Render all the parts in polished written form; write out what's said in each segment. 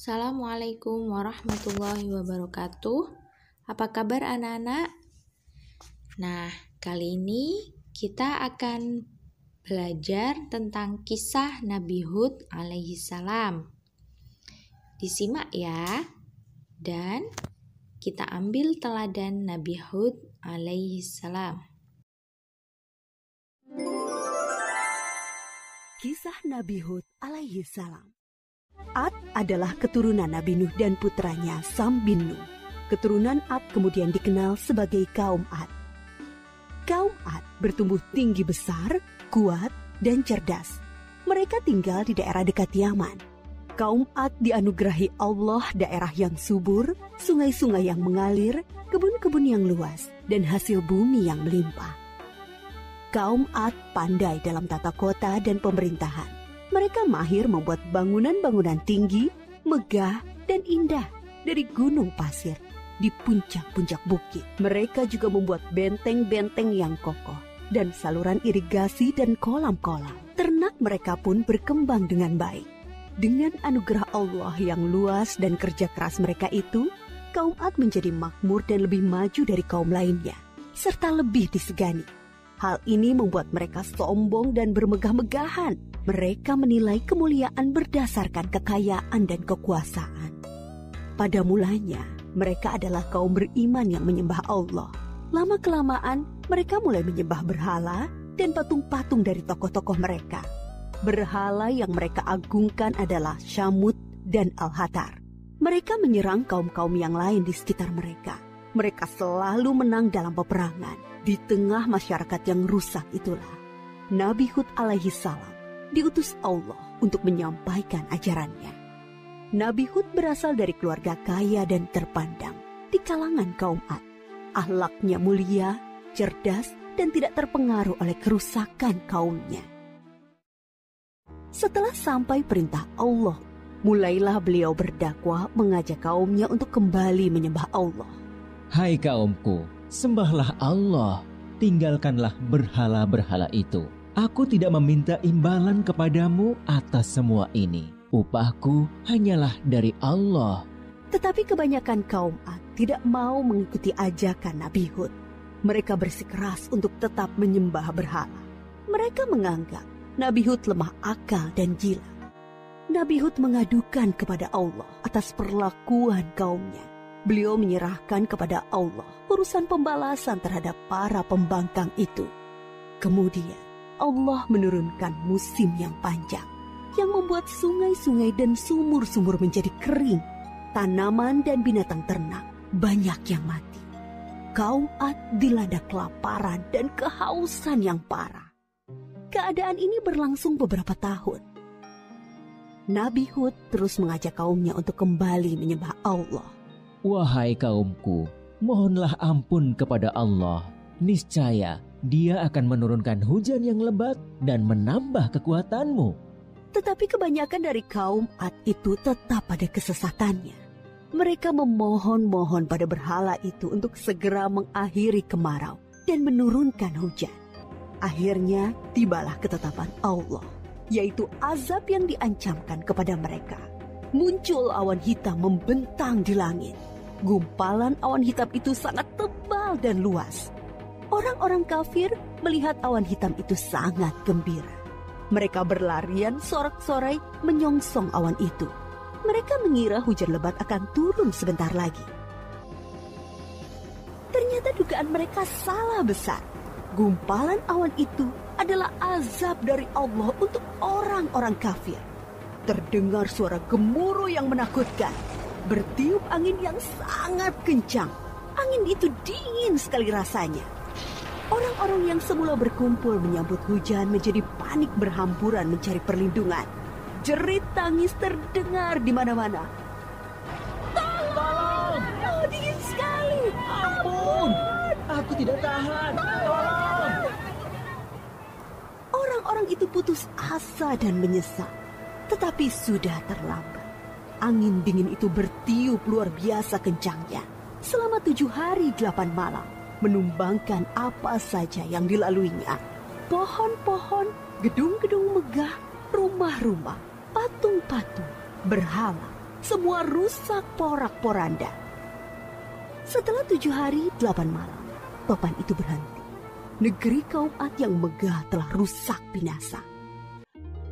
Assalamualaikum warahmatullahi wabarakatuh. Apa kabar anak-anak? Nah, kali ini kita akan belajar tentang kisah Nabi Hud alaihi salam. Disimak ya. Dan kita ambil teladan Nabi Hud alaihi salam. Kisah Nabi Hud alaihi salam. Ad adalah keturunan Nabi Nuh dan putranya Sam bin Nuh. Keturunan Ad kemudian dikenal sebagai kaum Ad. Kaum Ad bertumbuh tinggi besar, kuat, dan cerdas. Mereka tinggal di daerah dekat Yaman. Kaum Ad dianugerahi Allah daerah yang subur, sungai-sungai yang mengalir, kebun-kebun yang luas, dan hasil bumi yang melimpah. Kaum Ad pandai dalam tata kota dan pemerintahan. Mereka mahir membuat bangunan-bangunan tinggi, megah, dan indah dari gunung pasir di puncak-puncak bukit. Mereka juga membuat benteng-benteng yang kokoh dan saluran irigasi dan kolam-kolam. Ternak mereka pun berkembang dengan baik. Dengan anugerah Allah yang luas dan kerja keras mereka itu, kaum Ad menjadi makmur dan lebih maju dari kaum lainnya, serta lebih disegani. Hal ini membuat mereka sombong dan bermegah-megahan. Mereka menilai kemuliaan berdasarkan kekayaan dan kekuasaan. Pada mulanya, mereka adalah kaum beriman yang menyembah Allah. Lama-kelamaan, mereka mulai menyembah berhala dan patung-patung dari tokoh-tokoh mereka. Berhala yang mereka agungkan adalah Syamut dan Al-Hatar. Mereka menyerang kaum-kaum yang lain di sekitar mereka. Mereka selalu menang dalam peperangan. Di tengah masyarakat yang rusak itulah, Nabi Hud alaihi salam diutus Allah untuk menyampaikan ajarannya. Nabi Hud berasal dari keluarga kaya dan terpandang di kalangan kaum Ad. Akhlaknya mulia, cerdas, dan tidak terpengaruh oleh kerusakan kaumnya. Setelah sampai perintah Allah, mulailah beliau berdakwah mengajak kaumnya untuk kembali menyembah Allah. Hai kaumku, sembahlah Allah, tinggalkanlah berhala-berhala itu. Aku tidak meminta imbalan kepadamu atas semua ini. Upahku hanyalah dari Allah. Tetapi kebanyakan kaum Ad tidak mau mengikuti ajakan Nabi Hud. Mereka bersikeras untuk tetap menyembah berhala. Mereka menganggap Nabi Hud lemah akal dan gila. Nabi Hud mengadukan kepada Allah atas perlakuan kaumnya. Beliau menyerahkan kepada Allah urusan pembalasan terhadap para pembangkang itu. Kemudian Allah menurunkan musim yang panjang yang membuat sungai-sungai dan sumur-sumur menjadi kering. Tanaman dan binatang ternak banyak yang mati. Kaum Ad dilanda kelaparan dan kehausan yang parah. Keadaan ini berlangsung beberapa tahun. Nabi Hud terus mengajak kaumnya untuk kembali menyembah Allah. Wahai kaumku, mohonlah ampun kepada Allah. Niscaya Dia akan menurunkan hujan yang lebat dan menambah kekuatanmu. Tetapi kebanyakan dari kaum Ad itu tetap pada kesesatannya. Mereka memohon-mohon pada berhala itu untuk segera mengakhiri kemarau dan menurunkan hujan. Akhirnya tibalah ketetapan Allah, yaitu azab yang diancamkan kepada mereka. Muncul awan hitam membentang di langit. Gumpalan awan hitam itu sangat tebal dan luas. Orang-orang kafir melihat awan hitam itu sangat gembira. Mereka berlarian sorak-sorai menyongsong awan itu. Mereka mengira hujan lebat akan turun sebentar lagi. Ternyata dugaan mereka salah besar. Gumpalan awan itu adalah azab dari Allah untuk orang-orang kafir. Terdengar suara gemuruh yang menakutkan. Bertiup angin yang sangat kencang. Angin itu dingin sekali rasanya. Orang-orang yang semula berkumpul menyambut hujan menjadi panik berhamburan mencari perlindungan. Jerit tangis terdengar di mana-mana. Tolong! Oh, dingin sekali. Ampun! Aku tidak tahan. Tolong! Orang-orang itu putus asa dan menyesal. Tetapi sudah terlambat. Angin dingin itu bertiup luar biasa kencangnya selama 7 hari 8 malam, menumbangkan apa saja yang dilaluinya. Pohon-pohon, gedung-gedung megah, rumah-rumah, patung-patung, berhala, Semua rusak porak-poranda. Setelah 7 hari 8 malam, topan itu berhenti. Negeri kaum Ad yang megah telah rusak binasa.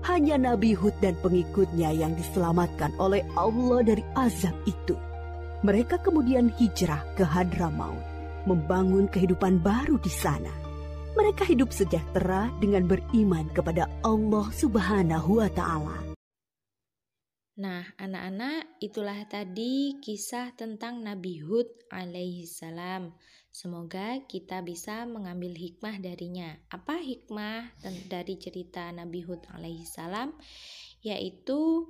Hanya Nabi Hud dan pengikutnya yang diselamatkan oleh Allah dari azab itu. Mereka kemudian hijrah ke Hadramaut, membangun kehidupan baru di sana. Mereka hidup sejahtera dengan beriman kepada Allah Subhanahu wa Ta'ala. Nah, anak-anak, itulah tadi kisah tentang Nabi Hud alaihi salam. Semoga kita bisa mengambil hikmah darinya. Apa hikmah dari cerita Nabi Hud alaihi salam? Yaitu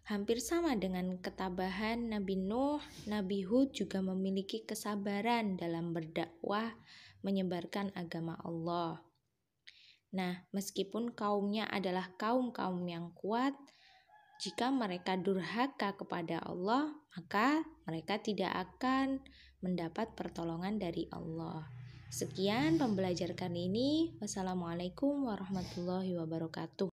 hampir sama dengan ketabahan Nabi Nuh, Nabi Hud juga memiliki kesabaran dalam berdakwah menyebarkan agama Allah. Nah, meskipun kaumnya adalah kaum-kaum yang kuat, jika mereka durhaka kepada Allah, maka mereka tidak akan mendapat pertolongan dari Allah. Sekian pembelajaran kali ini. Wassalamualaikum warahmatullahi wabarakatuh.